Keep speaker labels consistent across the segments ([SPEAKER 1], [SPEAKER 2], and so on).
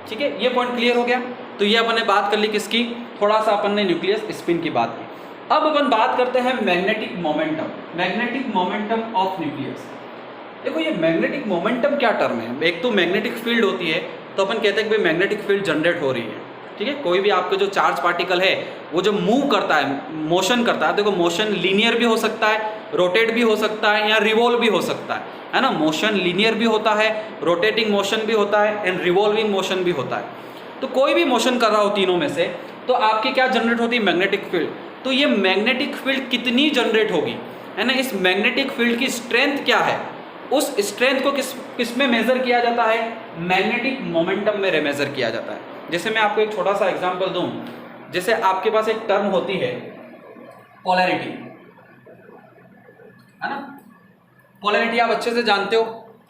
[SPEAKER 1] ठीक है, ये पॉइंट क्लियर हो गया। तो ये अपन ने बात कर ली किसकी, थोड़ा सा अपन ने न्यूक्लियस स्पिन की बात की। अब अपन बात करते हैं magnetic momentum, magnetic momentum of nucleus. देखो ये मैग्नेटिक मोमेंटम क्या टर्म है, एक तो मैग्नेटिक फील्ड होती है, तो अपन कहते हैं कि भाई मैग्नेटिक फील्ड जनरेट हो रही है, ठीक है। कोई भी आपका जो चार्ज पार्टिकल है वो जब मूव करता है, मोशन करता है, देखो मोशन लीनियर भी हो सकता है, रोटेट भी हो सकता है, या रिवॉल्व भी हो सकता है ना। मोशन लीनियर भी होता है, रोटेटिंग मोशन भी होता है, एंड रिवॉल्विंग मोशन भी होता है। तो कोई भी मोशन कर रहा हो तीनों में से, तो आपकी क्या जनरेट होती है, मैग्नेटिक फील्ड। तो ये मैग्नेटिक फील्ड कितनी जनरेट होगी, है ना, इस मैग्नेटिक फील्ड की स्ट्रेंथ क्या है, उस स्ट्रेंथ को किस में मेजर किया जाता है, मैग्नेटिक मोमेंटम में मेजर किया जाता है। जैसे मैं आपको एक छोटा सा एग्जांपल दूं, जैसे आपके पास एक टर्म होती है पोलैरिटी, है ना। पोलैरिटी आप अच्छे से जानते हो,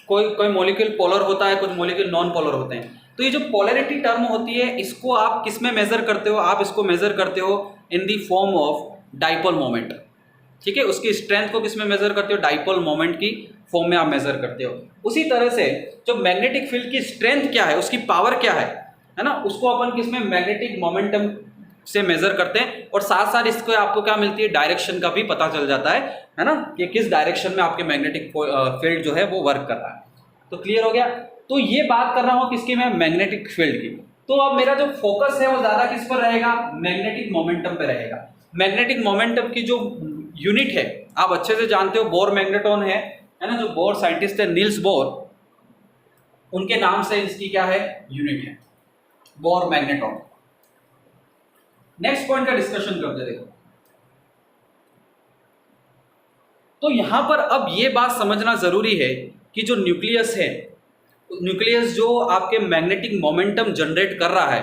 [SPEAKER 1] कोई मॉलिक्यूल पोलर होता है, कुछ मॉलिक्यूल नॉन पोलर होते हैं। तो ये जो पोलैरिटी टर्म होती है, इसको आप किस में मेजर करते हो, आप इसको मेजर करते हो in the form of dipole moment, ठीक है। उसकी स्ट्रेंथ को किस में मेजर करते हो, डाइपोल मोमेंट की फॉर्म में आप मेजर करते हो। उसी तरह से जो मैग्नेटिक फील्ड की स्ट्रेंथ क्या है, उसकी पावर क्या है ना, उसको अपन किस में, मैग्नेटिक मोमेंटम से मेजर करते हैं। और साथ साथ इसको आपको क्या मिलती है, डायरेक्शन का भी पता चल जाता है ना, कि किस डायरेक्शन में आपके मैग्नेटिक फील्ड जो है वो वर्क कर रहा है। तो क्लियर हो गया। तो ये बात कर रहा हूँ किसकी, मैं मैग्नेटिक फील्ड की। तो अब मेरा जो फोकस है वो ज्यादा किस पर रहेगा, मैग्नेटिक मोमेंटम पे रहेगा। मैग्नेटिक मोमेंटम की जो यूनिट है आप अच्छे से जानते हो, बोर मैग्नेटॉन है ना, जो बोर साइंटिस्ट है नील्स बोर, उनके नाम से इसकी क्या है, यूनिट है बोर मैग्नेटॉन। नेक्स्ट पॉइंट का डिस्कशन करते देखो। तो यहां पर अब ये बात समझना जरूरी है कि जो न्यूक्लियस है, न्यूक्लियस जो आपके मैग्नेटिक मोमेंटम जनरेट कर रहा है,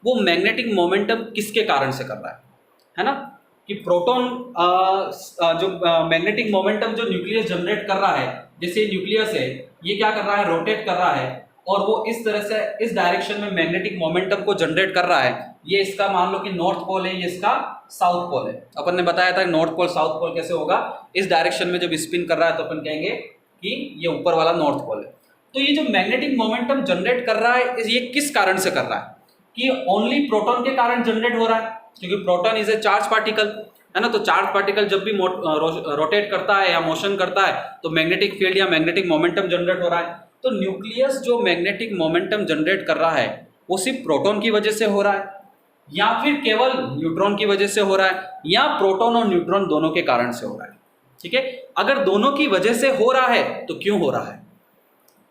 [SPEAKER 1] वो मैग्नेटिक मोमेंटम किसके कारण से कर रहा है ना, कि प्रोटॉन जो मैग्नेटिक मोमेंटम जो न्यूक्लियस जनरेट कर रहा है, जैसे न्यूक्लियस है ये क्या कर रहा है, रोटेट कर रहा है, और वो इस तरह से इस डायरेक्शन में मैग्नेटिक मोमेंटम को जनरेट कर रहा है। ये इसका मान लो कि नॉर्थ पोल है, ये इसका साउथ पोल है। अपन ने बताया था नॉर्थ पोल साउथ पोल कैसे होगा, इस डायरेक्शन में जब स्पिन कर रहा है तो अपन कहेंगे कि ये ऊपर वाला नॉर्थ पोल है। तो ये जो मैग्नेटिक मोमेंटम जनरेट कर रहा है, ये किस कारण से कर रहा है, कि ओनली प्रोटॉन के कारण जनरेट हो रहा है, क्योंकि proton is a charge particle, है ना। तो चार्ज पार्टिकल जब भी रोटेट करता है या मोशन करता है तो मैग्नेटिक फील्ड या मैग्नेटिक मोमेंटम जनरेट हो रहा है। तो न्यूक्लियस जो मैग्नेटिक मोमेंटम जनरेट कर रहा है वो सिर्फ प्रोटॉन की वजह से हो रहा है, या फिर केवल न्यूट्रॉन की वजह से हो रहा है, या प्रोटॉन और न्यूट्रॉन दोनों के कारण से हो रहा है, ठीक है। अगर दोनों की वजह से हो रहा है तो क्यों हो रहा है,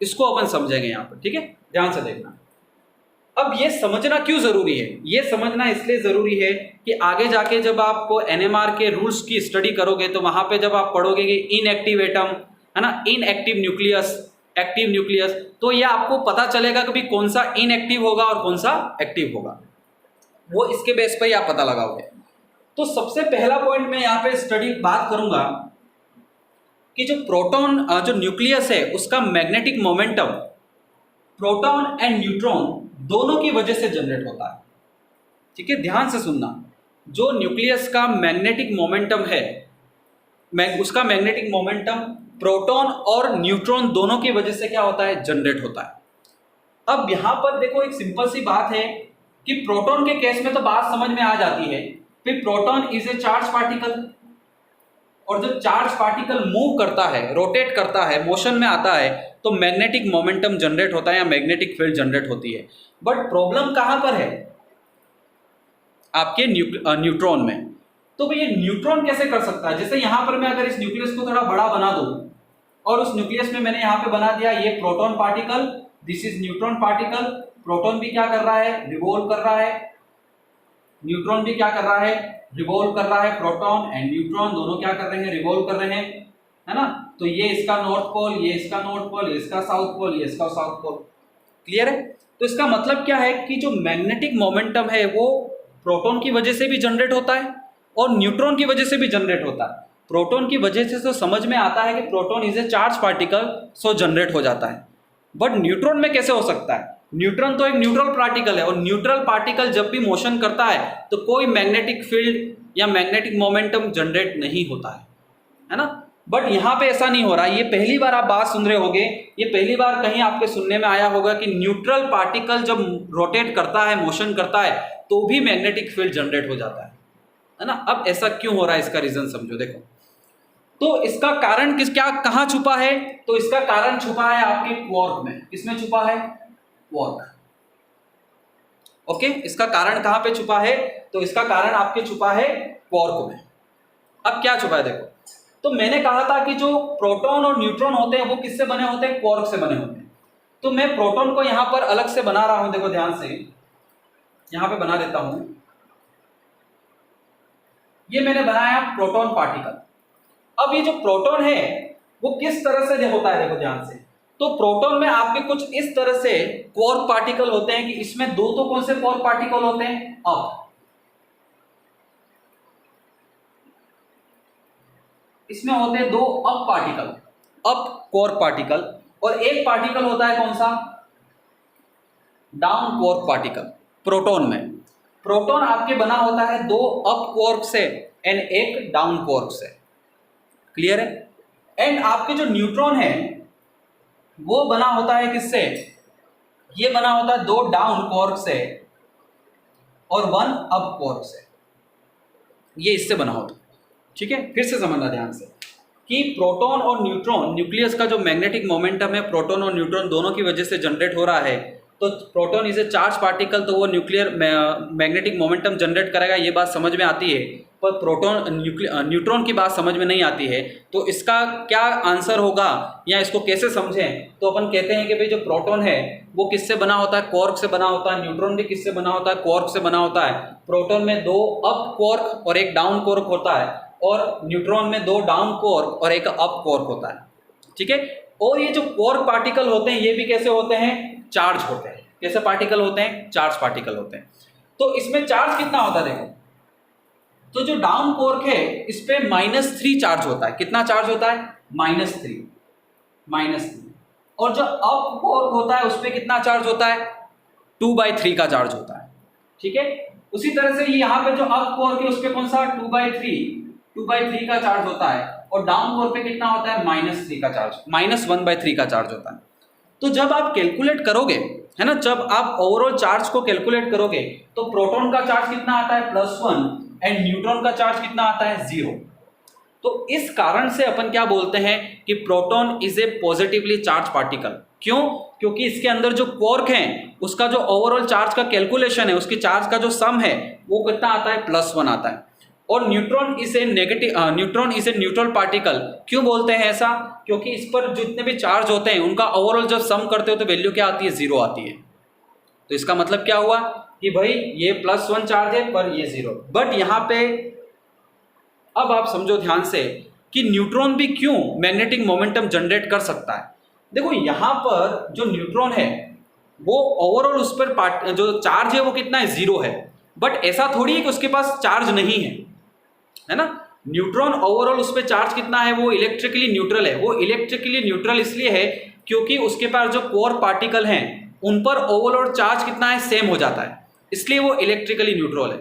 [SPEAKER 1] इसको अपन समझेंगे यहाँ पर, ठीक है, ध्यान से देखना। अब ये समझना क्यों जरूरी है, ये समझना इसलिए जरूरी है कि आगे जाके जब आप एनएमआर के रूल्स की स्टडी करोगे तो वहां पे जब आप पढ़ोगे कि इनएक्टिव एटम, है ना, इनएक्टिव न्यूक्लियस, एक्टिव न्यूक्लियस, तो ये आपको पता चलेगा कि कौन सा इनएक्टिव होगा और कौन सा एक्टिव होगा, वो इसके बेस पर ही आप पता लगाओगे। तो सबसे पहला पॉइंट मैं यहाँ पे स्टडी बात करूंगा कि जो प्रोटॉन जो न्यूक्लियस है उसका magnetic momentum proton and neutron दोनों की वजह से जनरेट होता है, ठीक है। ध्यान से सुनना, जो न्यूक्लियस का मैग्नेटिक मोमेंटम है, उसका मैग्नेटिक मोमेंटम प्रोटॉन और न्यूट्रॉन दोनों की वजह से क्या होता है, जनरेट होता है। अब यहां पर देखो एक सिंपल सी बात है कि प्रोटॉन के केस में तो बात समझ में आ जाती है, फिर proton is a charge particle, और जब चार्ज पार्टिकल मूव करता है, रोटेट करता है, मोशन में आता है, तो मैग्नेटिक मोमेंटम जनरेट होता है या मैग्नेटिक फील्ड जनरेट होती है। बट प्रॉब्लम कहां पर है, आपके न्यूट्रॉन में। तो ये न्यूट्रॉन कैसे कर सकता है, जैसे यहां पर मैं अगर इस न्यूक्लियस को थोड़ा बड़ा बना दूं, और उस न्यूक्लियस में मैंने यहां पे बना दिया ये proton particle, this is neutron particle. Proton भी क्या कर रहा है, रिवॉल्व कर रहा है, न्यूट्रॉन भी क्या कर रहा है, रिवॉल्व कर रहा है। प्रोटॉन एंड न्यूट्रॉन दोनों क्या कर रहे हैं, रिवॉल्व कर रहे हैं, है ना। तो ये इसका नॉर्थ पोल, ये इसका नॉर्थ पोल, ये इसका साउथ पोल, ये इसका साउथ पोल, क्लियर है। तो इसका मतलब क्या है कि जो मैग्नेटिक मोमेंटम है वो प्रोटॉन की वजह से भी जनरेट होता है और न्यूट्रॉन की वजह से भी जनरेट होता है। प्रोटॉन की वजह से तो समझ में आता है कि proton is a charge particle, so generate हो जाता है। बट न्यूट्रॉन में कैसे हो सकता है, न्यूट्रॉन तो एक न्यूट्रल पार्टिकल है, और न्यूट्रल पार्टिकल जब भी मोशन करता है तो कोई मैग्नेटिक फील्ड या मैग्नेटिक मोमेंटम जनरेट नहीं होता है ना। बट यहाँ पे ऐसा नहीं हो रहा। ये पहली बार आप बात सुन रहे होगे, ये पहली बार कहीं आपके सुनने में आया होगा कि न्यूट्रल पार्टिकल जब रोटेट करता है, मोशन करता है, तो भी मैग्नेटिक फील्ड जनरेट हो जाता है ना। अब ऐसा क्यों हो रहा है, इसका रीजन समझो। देखो, तो इसका कारण कहाँ छुपा है? तो इसका कारण छुपा है आपके क्वार्क में। किसमें छुपा है? क्वार्क। ओके, इसका कारण कहाँ पे छुपा है? तो इसका कारण आपके छुपा है क्वार्क में। अब क्या छुपा है देखो, तो मैंने कहा था कि जो प्रोटॉन और न्यूट्रॉन होते हैं वो किससे बने होते हैं? क्वार्क से बने होते हैं। तो मैं प्रोटॉन को यहां पर अलग से बना रहा हूं, देखो ध्यान से, यहां पे बना देता हूं। ये मैंने बनाया प्रोटॉन पार्टिकल। अब ये जो प्रोटॉन है वो किस तरह से होता है, देखो ध्यान से। तो प्रोटॉन में आपके कुछ इस तरह से क्वार्क पार्टिकल होते हैं कि इसमें दो तो कौन से क्वार्क पार्टिकल होते हैं? अप। इसमें होते हैं दो up particle, up quark particle, और एक पार्टिकल होता है कौन सा? Down quark particle. प्रोटॉन में प्रोटॉन आपके बना होता है दो अप क्वार्क से एंड एक डाउन क्वार्क से। क्लियर है? एंड आपके जो न्यूट्रॉन है वो बना होता है किससे? ये बना होता है दो डाउन क्वार्क से और वन अप क्वार्क से। ये इससे बना होता है। ठीक है, फिर से समझना ध्यान से कि प्रोटॉन और न्यूट्रॉन, न्यूक्लियस का जो मैग्नेटिक मोमेंटम है प्रोटॉन और न्यूट्रॉन दोनों की वजह से जनरेट हो रहा है। तो proton is a charge particle, तो वो न्यूक्लियर मैग्नेटिक मोमेंटम जनरेट करेगा, ये बात समझ में आती है। पर प्रोटॉन न्यूट्रॉन की बात समझ में नहीं आती है। तो इसका क्या आंसर होगा या इसको कैसे समझें? तो अपन कहते हैं कि भाई जो प्रोटॉन है वो किससे बना होता है? क्वार्क से बना होता है। न्यूट्रॉन भी किससे बना होता है? क्वार्क से बना होता है। प्रोटॉन में दो अप क्वार्क और एक डाउन क्वार्क होता है, और न्यूट्रॉन में दो डाउन क्वार्क और एक अप क्वार्क होता है। ठीक है, और ये जो क्वार्क पार्टिकल होते हैं ये भी कैसे होते हैं? चार्ज होते हैं। कैसे पार्टिकल होते हैं? चार्ज पार्टिकल होते हैं। तो इसमें चार्ज कितना होता है देखो, तो जो डाउन क्वार्क है इस पे -3 चार्ज होता है। कितना चार्ज होता है? -3। और जो अप क्वार्क होता है उस पे कितना चार्ज होता है? 2/3 का चार्ज होता है। ठीक है, उसी तरह से यहाँ पे जो अप क्वार्क है उस पे कौन सा? 2/3 का चार्ज होता है, और डाउन क्वार्क पे कितना होता है? -3 का चार्ज, -1/3 का चार्ज होता है। तो जब आप कैलकुलेट करोगे, है ना, जब आप ओवरऑल चार्ज को कैलकुलेट करोगे तो प्रोटॉन का चार्ज कितना आता है? +1, एंड न्यूट्रॉन का चार्ज कितना आता है? 0। तो इस कारण से अपन क्या बोलते हैं कि proton is a positively charge particle. क्यों? क्योंकि इसके अंदर जो क्वार्क है उसका जो ओवरऑल चार्ज का कैलकुलेशन है, उसकी चार्ज का जो सम है वो कितना आता है? +1 आता है। और neutron is a neutral particle. क्यों बोलते हैं ऐसा? क्योंकि इस पर जितने भी चार्ज होते हैं उनका ओवरऑल जब सम करते हो तो वैल्यू क्या आती है? 0 आती है। तो इसका मतलब क्या हुआ कि भाई ये +1 चार्ज है पर ये 0। बट यहाँ पे अब आप समझो ध्यान से कि न्यूट्रॉन भी क्यों मैग्नेटिक मोमेंटम जनरेट कर सकता है। देखो यहाँ पर जो न्यूट्रॉन है वो ओवरऑल उस पर जो चार्ज है वो कितना है? 0 है। बट ऐसा थोड़ी है कि उसके पास चार्ज नहीं है ना। न्यूट्रॉन ओवरऑल उस पर चार्ज कितना है? वो इलेक्ट्रिकली न्यूट्रल है। वो इलेक्ट्रिकली न्यूट्रल इसलिए है क्योंकि उसके पास जो क्वार्क पार्टिकल हैं उन पर ओवरऑल चार्ज कितना है? सेम हो जाता है, इसलिए वो इलेक्ट्रिकली न्यूट्रल है।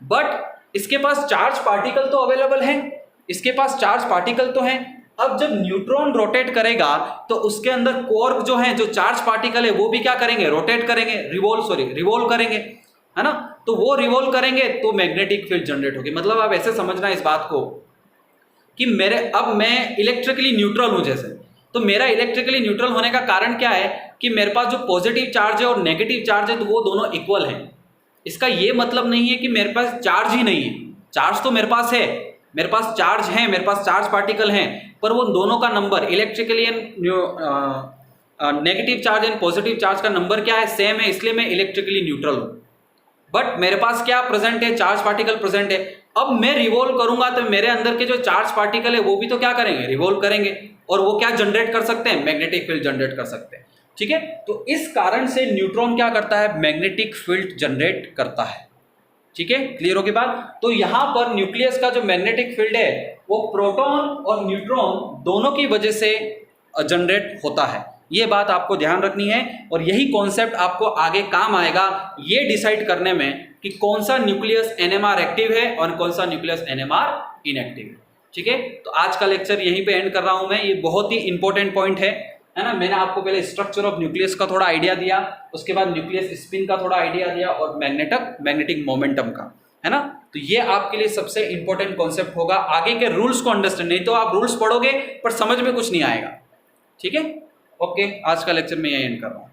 [SPEAKER 1] बट इसके पास चार्ज पार्टिकल तो अवेलेबल है, इसके पास चार्ज पार्टिकल तो हैं। अब जब न्यूट्रॉन रोटेट करेगा तो उसके अंदर क्वार्क जो है, जो चार्ज पार्टिकल है, वो भी क्या करेंगे? रोटेट करेंगे, रिवॉल्व करेंगे, है ना। तो वो रिवॉल्व करेंगे तो मैग्नेटिक फील्ड जनरेट होगी। मतलब आप ऐसे समझना इस बात को कि अब मैं इलेक्ट्रिकली न्यूट्रल हूं जैसे, तो मेरा इलेक्ट्रिकली न्यूट्रल होने का कारण क्या है कि मेरे पास जो पॉजिटिव चार्ज है और नेगेटिव चार्ज है तो वो दोनों इक्वल हैं। इसका ये मतलब नहीं है कि मेरे पास चार्ज ही नहीं है। चार्ज तो मेरे पास है, मेरे पास चार्ज है, मेरे पास चार्ज पार्टिकल हैं, पर वो दोनों का number electrically and negative charge and positive charge का नंबर क्या है? सेम है, इसलिए मैं इलेक्ट्रिकली न्यूट्रल हूं। बट मेरे पास क्या प्रेजेंट है? चार्ज पार्टिकल प्रेजेंट है। अब मैं रिवॉल्व करूंगा तो मेरे अंदर के जो चार्ज पार्टिकल है वो भी तो क्या करेंगे? रिवॉल्व करेंगे, और वो क्या जनरेट कर सकते हैं? मैग्नेटिक फील्ड जनरेट कर सकते हैं। ठीक है, तो इस कारण से न्यूट्रॉन क्या करता है? मैग्नेटिक फील्ड जनरेट करता है। ठीक है, क्लियर होगी बात। तो यहां पर न्यूक्लियस का जो मैग्नेटिक फील्ड है वो प्रोटॉन और न्यूट्रॉन दोनों की वजह से जनरेट होता है। ये बात आपको ध्यान रखनी है, और यही कॉन्सेप्ट आपको आगे काम आएगा ये डिसाइड करने में कि कौन सा न्यूक्लियस NMR एक्टिव है और कौन सा न्यूक्लियस NMR इनएक्टिव है। ठीक है, तो आज का लेक्चर यहीं पे एंड कर रहा हूं मैं। ये बहुत ही इंपॉर्टेंट पॉइंट है ना। मैंने आपको पहले स्ट्रक्चर ऑफ न्यूक्लियस का थोड़ा आइडिया दिया, उसके बाद न्यूक्लियस स्पिन का थोड़ा आइडिया दिया और मैग्नेटिक मोमेंटम का, है ना। तो ये आपके लिए सबसे इंपॉर्टेंट कॉन्सेप्ट होगा आगे के रूल्स को अंडरस्टैंड। नहीं तो आप रूल्स पढ़ोगे पर समझ में कुछ नहीं आएगा। ठीक है, ओके, आज का लेक्चर मैं यहीं एंड कर रहा हूँ।